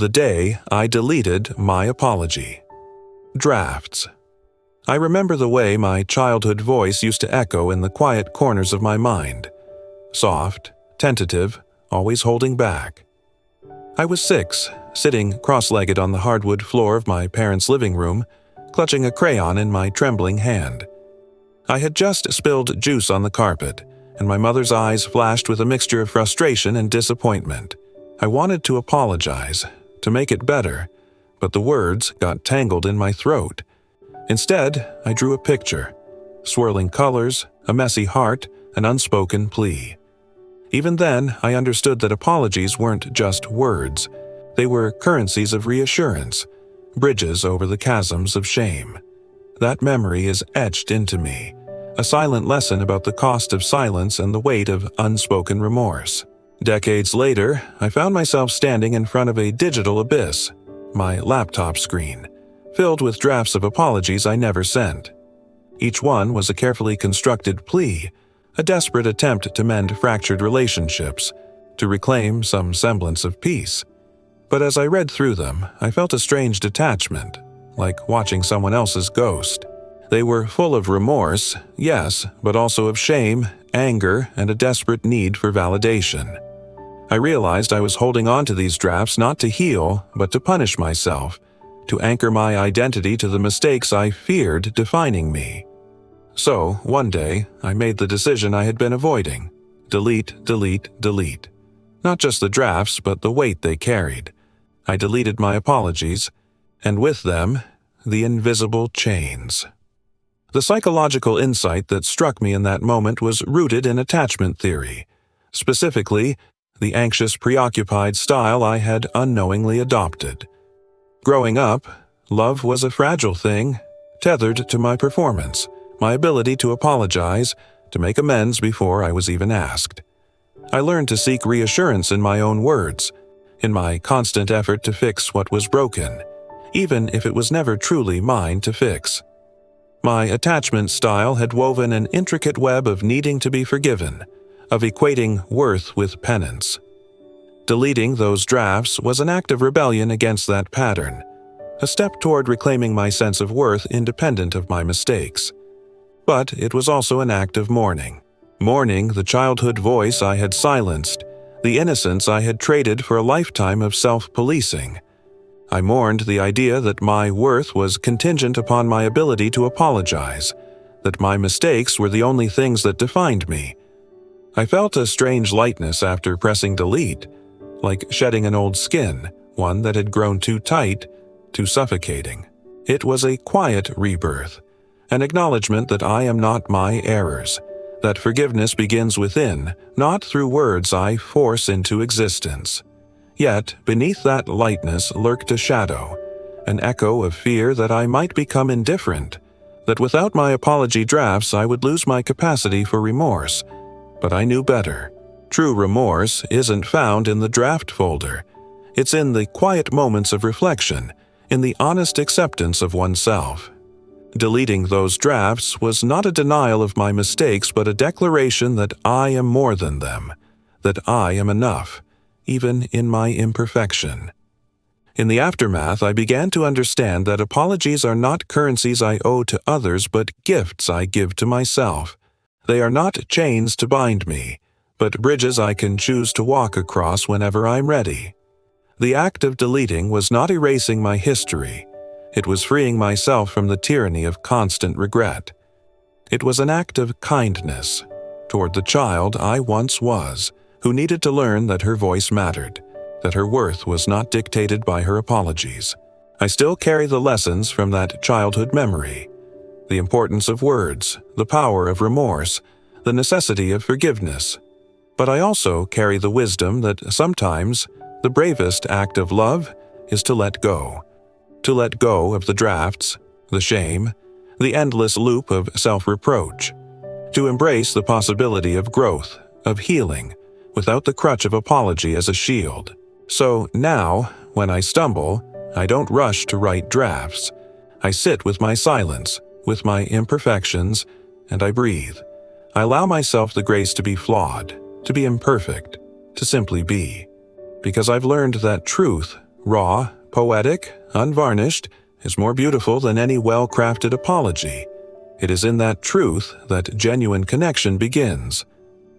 The day I deleted my apology. Drafts. I remember the way my childhood voice used to echo in the quiet corners of my mind. Soft, tentative, always holding back. I was 6, sitting cross-legged on the hardwood floor of my parents' living room, clutching a crayon in my trembling hand. I had just spilled juice on the carpet, and my mother's eyes flashed with a mixture of frustration and disappointment. I wanted to apologize, to make it better, but the words got tangled in my throat. Instead, I drew a picture. Swirling colors, a messy heart, an unspoken plea. Even then, I understood that apologies weren't just words. They were currencies of reassurance, bridges over the chasms of shame. That memory is etched into me, a silent lesson about the cost of silence and the weight of unspoken remorse. Decades later, I found myself standing in front of a digital abyss, my laptop screen, filled with drafts of apologies I never sent. Each one was a carefully constructed plea, a desperate attempt to mend fractured relationships, to reclaim some semblance of peace. But as I read through them, I felt a strange detachment, like watching someone else's ghost. They were full of remorse, yes, but also of shame, anger, and a desperate need for validation. I realized I was holding on to these drafts not to heal, but to punish myself, to anchor my identity to the mistakes I feared defining me. So, one day, I made the decision I had been avoiding. Delete, delete, delete. Not just the drafts, but the weight they carried. I deleted my apologies, and with them, the invisible chains. The psychological insight that struck me in that moment was rooted in attachment theory, specifically, the anxious, preoccupied style I had unknowingly adopted. Growing up, love was a fragile thing, tethered to my performance, my ability to apologize, to make amends before I was even asked. I learned to seek reassurance in my own words, in my constant effort to fix what was broken, even if it was never truly mine to fix. My attachment style had woven an intricate web of needing to be forgiven, of equating worth with penance. Deleting those drafts was an act of rebellion against that pattern, a step toward reclaiming my sense of worth independent of my mistakes. But it was also an act of mourning. Mourning the childhood voice I had silenced, the innocence I had traded for a lifetime of self-policing. I mourned the idea that my worth was contingent upon my ability to apologize, that my mistakes were the only things that defined me. I felt a strange lightness after pressing delete, like shedding an old skin, one that had grown too tight, too suffocating. It was a quiet rebirth, an acknowledgement that I am not my errors, that forgiveness begins within, not through words I force into existence. Yet, beneath that lightness lurked a shadow, an echo of fear that I might become indifferent, that without my apology drafts I would lose my capacity for remorse. But I knew better. True remorse isn't found in the draft folder. It's in the quiet moments of reflection, in the honest acceptance of oneself. Deleting those drafts was not a denial of my mistakes, but a declaration that I am more than them, that I am enough, even in my imperfection. In the aftermath, I began to understand that apologies are not currencies I owe to others, but gifts I give to myself. They are not chains to bind me, but bridges I can choose to walk across whenever I'm ready. The act of deleting was not erasing my history. It was freeing myself from the tyranny of constant regret. It was an act of kindness toward the child I once was, who needed to learn that her voice mattered, that her worth was not dictated by her apologies. I still carry the lessons from that childhood memory. The importance of words, the power of remorse, the necessity of forgiveness. But I also carry the wisdom that sometimes the bravest act of love is to let go. To let go of the drafts, the shame, the endless loop of self-reproach. To embrace the possibility of growth, of healing, without the crutch of apology as a shield. So now, when I stumble, I don't rush to write drafts. I sit with my silence, with my imperfections, and I breathe. I allow myself the grace to be flawed, to be imperfect, to simply be. Because I've learned that truth, raw, poetic, unvarnished, is more beautiful than any well-crafted apology. It is in that truth that genuine connection begins.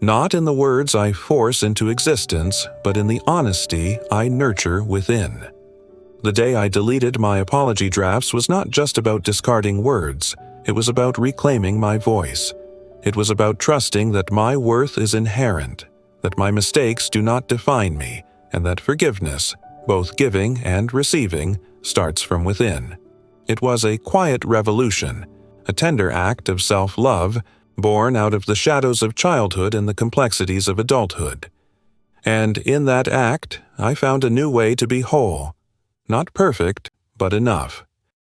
Not in the words I force into existence, but in the honesty I nurture within. The day I deleted my apology drafts was not just about discarding words, it was about reclaiming my voice. It was about trusting that my worth is inherent, that my mistakes do not define me, and that forgiveness, both giving and receiving, starts from within. It was a quiet revolution, a tender act of self-love, born out of the shadows of childhood and the complexities of adulthood. And in that act, I found a new way to be whole. Not perfect, but enough.